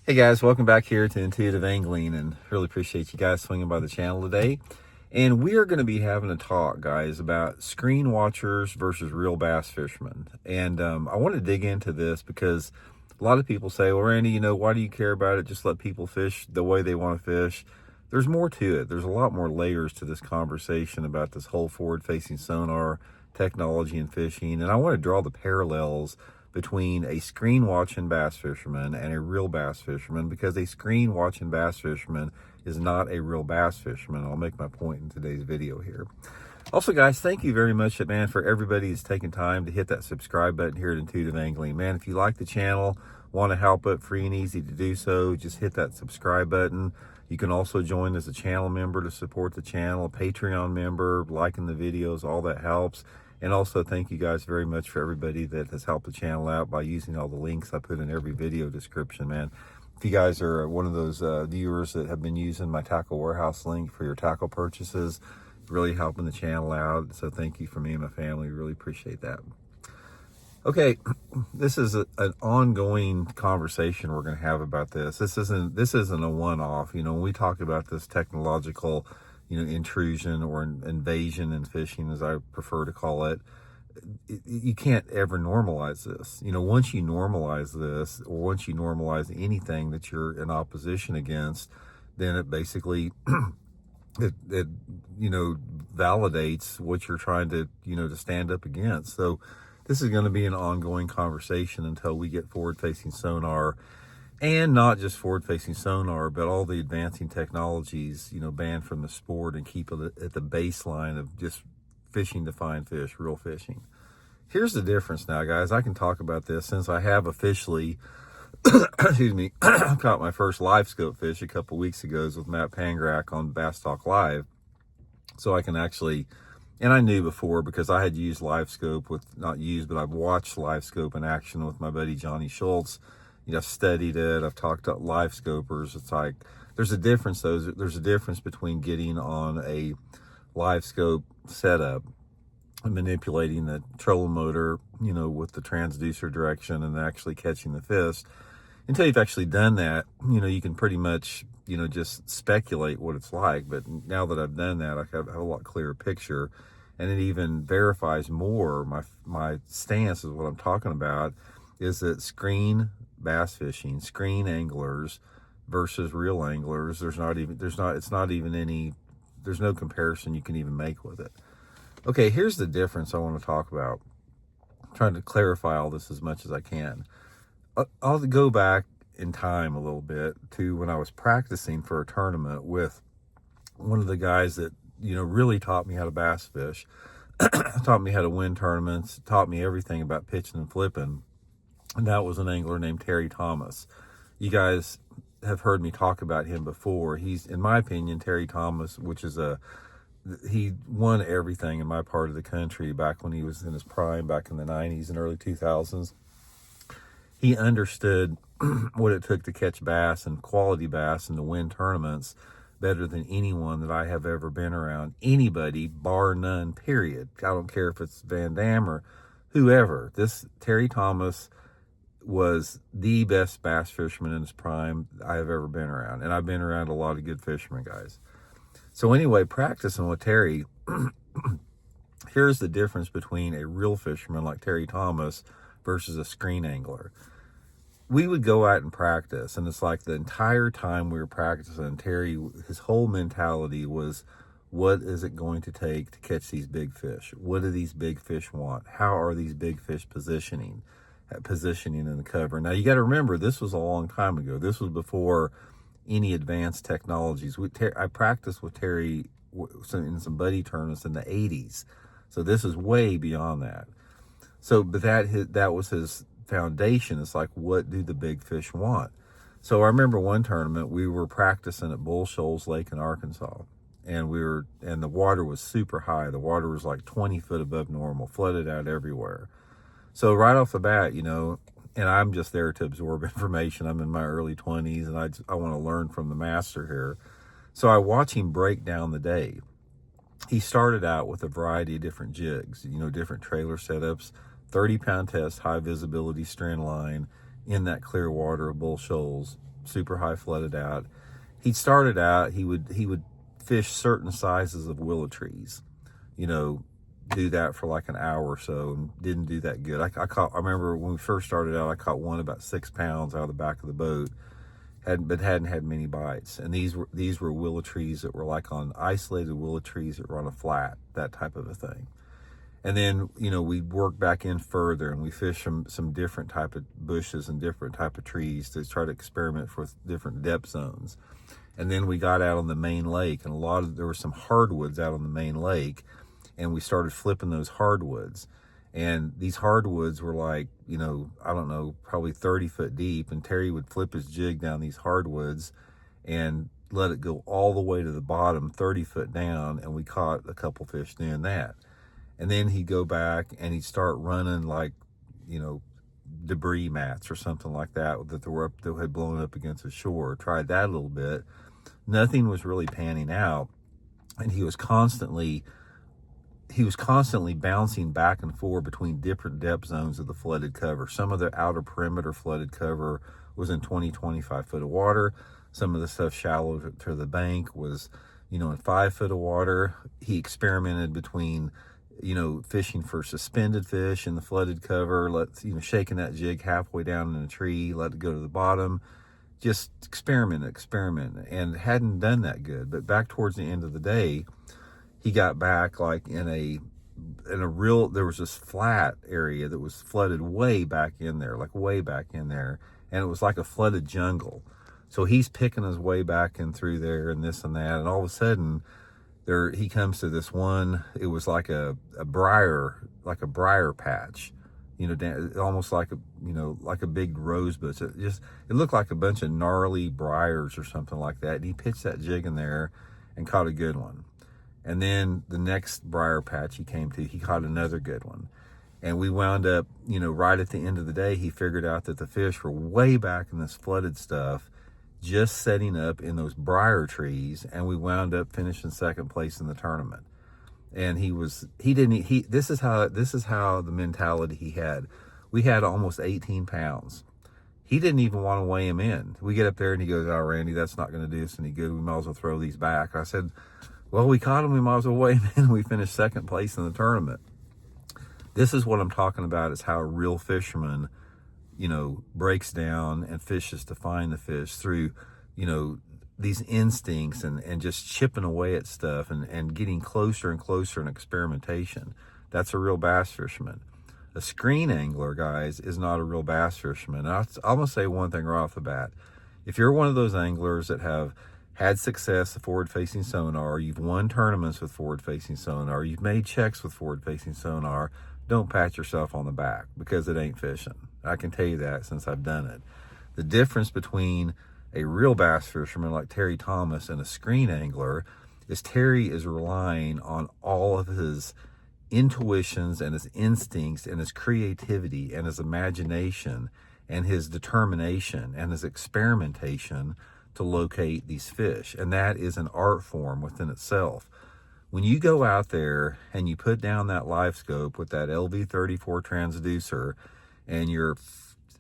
Hey guys, welcome back here to Intuitive Angling, and really appreciate you guys swinging by the channel today. And we are going to be having a talk, guys, about screen watchers versus real bass fishermen. And I want to dig into this because a lot of people say, well, Randy, why do you care about it? Just let people fish the way they want to fish. There's more to it. There's a lot more layers to this conversation about this whole forward-facing sonar technology and fishing. And I want to draw the parallels between a screen watching bass fisherman and a real bass fisherman, because a screen watching bass fisherman is not a real bass fisherman. I'll make my point in today's video here. Also, guys, thank you very much, man, for everybody who's taking time to hit that subscribe button here at Intuitive Angling. Man, if you like the channel, want to help it, free and easy to do so, just hit that subscribe button. You can also join as a channel member to support the channel, a Patreon member, liking the videos, all that helps. And also, thank you guys very much for everybody that has helped the channel out by using all the links I put in every video description, man. If you guys are one of those viewers that have been using my tackle warehouse link for your tackle purchases, really helping the channel out. So thank you for me and my family. Really appreciate that. Okay, this is an ongoing conversation we're going to have about this. This isn't a one-off. When we talk about this technological intrusion or invasion in fishing, as I prefer to call it, you can't ever normalize this. Once you normalize this, or once you normalize anything that you're in opposition against, then it basically it validates what you're trying to to stand up against. So this is going to be an ongoing conversation until we get forward-facing sonar. And not just forward-facing sonar, but all the advancing technologies, banned from the sport, and keep it at the baseline of just fishing to find fish, real fishing. Here's the difference now, guys. I can talk about this since I have officially, excuse me, caught my first live scope fish a couple weeks ago with Matt Pangrack on Bass Talk Live. So I can actually, and I knew before because I had used live scope not used, but I've watched live scope in action with my buddy Johnny Schultz. I've studied it. I've talked to live scopers. It's like, there's a difference though. There's a difference between getting on a live scope setup and manipulating the trolling motor, with the transducer direction, and actually catching the fish. Until you've actually done that, you can pretty much, just speculate what it's like. But now that I've done that, I have a lot clearer picture, and it even verifies more my stance is what I'm talking about, is that screen bass fishing, screen anglers versus real anglers, there's no comparison you can even make with it. Okay, here's the difference I want to talk about. I'm trying to clarify all this as much as I can. I'll go back in time a little bit to when I was practicing for a tournament with one of the guys that really taught me how to bass fish, taught me how to win tournaments, taught me everything about pitching and flipping. And that was an angler named Terry Thomas. You guys have heard me talk about him before. He's, in my opinion, Terry Thomas, he won everything in my part of the country back when he was in his prime, back in the 90s and early 2000s. He understood what it took to catch bass and quality bass and to win tournaments better than anyone that I have ever been around. Anybody, bar none, period. I don't care if it's Van Dam or whoever. This Terry Thomas was the best bass fisherman in his prime I have ever been around. And I've been around a lot of good fishermen, guys. So anyway, practicing with Terry, here's the difference between a real fisherman like Terry Thomas versus a screen angler. We would go out and practice, and it's like the entire time we were practicing, Terry, his whole mentality was, what is it going to take to catch these big fish? What do these big fish want? How are these big fish positioning in the cover? Now, you got to remember, this was a long time ago. This was before any advanced technologies. I practiced with Terry in some buddy tournaments in the 80s. So this is way beyond that. So, but that was his foundation. It's like, what do the big fish want? So I remember one tournament, we were practicing at Bull Shoals Lake in Arkansas. And the water was super high. The water was like 20 foot above normal, flooded out everywhere. So right off the bat, and I'm just there to absorb information. I'm in my early 20s, and I want to learn from the master here. So I watch him break down the day. He started out with a variety of different jigs, different trailer setups, 30-pound test, high visibility strand line in that clear water of Bull Shoals, super high flooded out. He started out, he would fish certain sizes of willow trees, you know, do that for like an hour or so, and didn't do that good. I remember when we first started out, I caught one about 6 pounds out of the back of the boat, but hadn't had many bites. And these were willow trees that were like on isolated willow trees that were on a flat, that type of a thing. And then, you know, we worked back in further and we fished some different type of bushes and different type of trees to try to experiment with different depth zones. And then we got out on the main lake, and there were some hardwoods out on the main lake, and we started flipping those hardwoods. And these hardwoods were like, you know, I don't know, probably 30 foot deep, and Terry would flip his jig down these hardwoods and let it go all the way to the bottom, 30 foot down, and we caught a couple fish doing that. And then he'd go back and he'd start running like, you know, debris mats or something like that that had blown up against the shore. Tried that a little bit. Nothing was really panning out, and he was constantly bouncing back and forth between different depth zones of the flooded cover. Some of the outer perimeter flooded cover was in 25 foot of water. Some of the stuff shallow to the bank was, you know, in 5 foot of water. He experimented between, you know, fishing for suspended fish in the flooded cover, shaking that jig halfway down in a tree, let it go to the bottom, just experiment, and hadn't done that good. But back towards the end of the day, he got back like there was this flat area that was flooded way back in there, and it was like a flooded jungle. So he's picking his way back in through there and this and that, and all of a sudden he comes to this one. It was like a briar patch, you know, almost like a big rose bush. It looked like a bunch of gnarly briars or something like that. And he pitched that jig in there and caught a good one. And then the next briar patch he came to, he caught another good one. And we wound up, you know, right at the end of the day, he figured out that the fish were way back in this flooded stuff, just setting up in those briar trees, and we wound up finishing second place in the tournament. And this is how the mentality he had. We had almost 18 pounds. He didn't even want to weigh him in. We get up there and he goes, "Oh, Randy, that's not going to do us any good. We might as well throw these back." I said, "Well, we caught him. We might as well weigh him in." We finished second place in the tournament. This is what I'm talking about, is how a real fisherman, you know, breaks down and fishes to find the fish through, you know, these instincts and just chipping away at stuff and getting closer and closer in experimentation. That's a real bass fisherman. A screen angler, guys, is not a real bass fisherman. And I'm going to say one thing right off the bat. If you're one of those anglers that have had success with forward-facing sonar, you've won tournaments with forward-facing sonar, you've made checks with forward-facing sonar, don't pat yourself on the back, because it ain't fishing. I can tell you that since I've done it. The difference between a real bass fisherman like Terry Thomas and a screen angler is Terry is relying on all of his intuitions and his instincts and his creativity and his imagination and his determination and his experimentation to locate these fish. And that is an art form within itself. When you go out there and you put down that live scope with that LV34 transducer and you're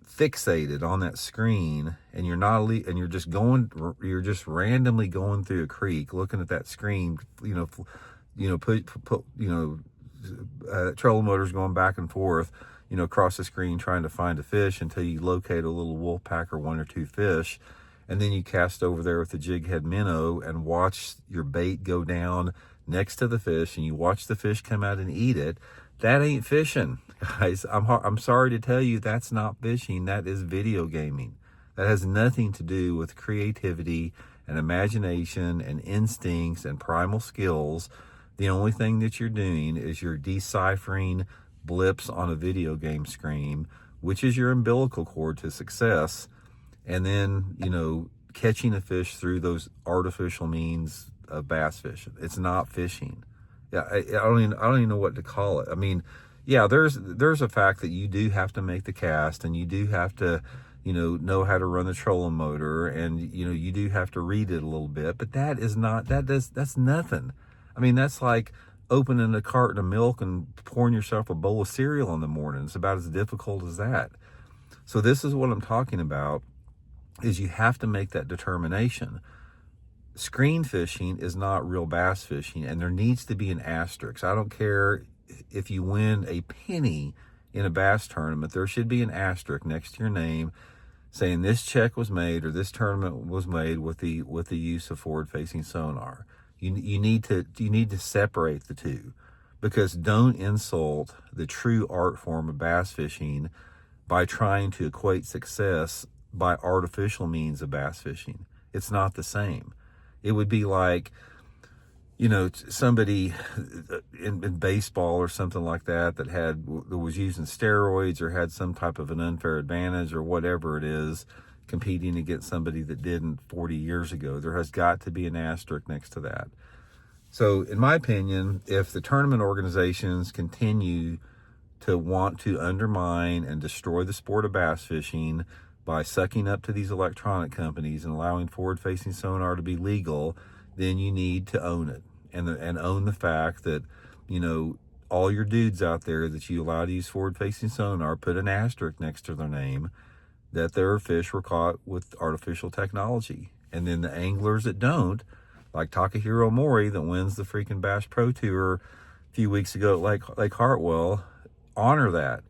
fixated on that screen, and you're just randomly going through a creek looking at that screen, trolling motors going back and forth, you know, across the screen trying to find a fish until you locate a little wolf pack or one or two fish, and then you cast over there with the jig head minnow and watch your bait go down next to the fish, and you watch the fish come out and eat it. That ain't fishing, guys. I'm sorry to tell you, that's not fishing. That is video gaming. That has nothing to do with creativity and imagination and instincts and primal skills. The only thing that you're doing is you're deciphering blips on a video game screen, which is your umbilical cord to success, and then, you know, catching a fish through those artificial means of bass fishing. It's not fishing. Yeah, I don't even know what to call it. I mean, yeah, there's a fact that you do have to make the cast, and you do have to, you know how to run the trolling motor, and you do have to read it a little bit. But that's nothing. I mean, that's like opening a carton of milk and pouring yourself a bowl of cereal in the morning. It's about as difficult as that. So this is what I'm talking about. is you have to make that determination. Screen fishing is not real bass fishing, and there needs to be an asterisk. I don't care if you win a penny in a bass tournament, there should be an asterisk next to your name saying this check was made or this tournament was made with the use of forward-facing sonar. You need to separate the two, because don't insult the true art form of bass fishing by trying to equate success by artificial means of bass fishing. It's not the same. It would be like, somebody in baseball or something like that that was using steroids or had some type of an unfair advantage or whatever it is, competing against somebody that didn't 40 years ago. There has got to be an asterisk next to that. So in my opinion, if the tournament organizations continue to want to undermine and destroy the sport of bass fishing by sucking up to these electronic companies and allowing forward-facing sonar to be legal, then you need to own it and own the fact that, all your dudes out there that you allow to use forward-facing sonar, put an asterisk next to their name that their fish were caught with artificial technology. And then the anglers that don't, like Takahiro Mori that wins the freaking Bass Pro Tour a few weeks ago at Lake Hartwell, honor that.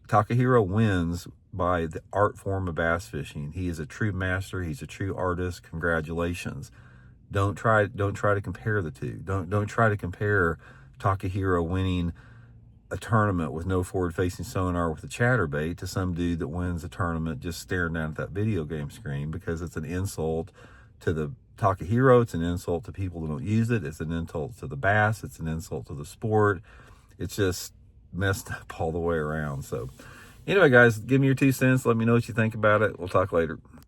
Takahiro wins by the art form of bass fishing. He is a true master. He's a true artist. Congratulations. Don't try to compare the two. Don't try to compare Takahiro winning a tournament with no forward-facing sonar with a chatterbait to some dude that wins a tournament just staring down at that video game screen, because it's an insult to the Takahiro. It's an insult to people who don't use it. It's an insult to the bass. It's an insult to the sport. It's just messed up all the way around. So anyway, guys, give me your 2 cents. Let me know what you think about it. We'll talk later.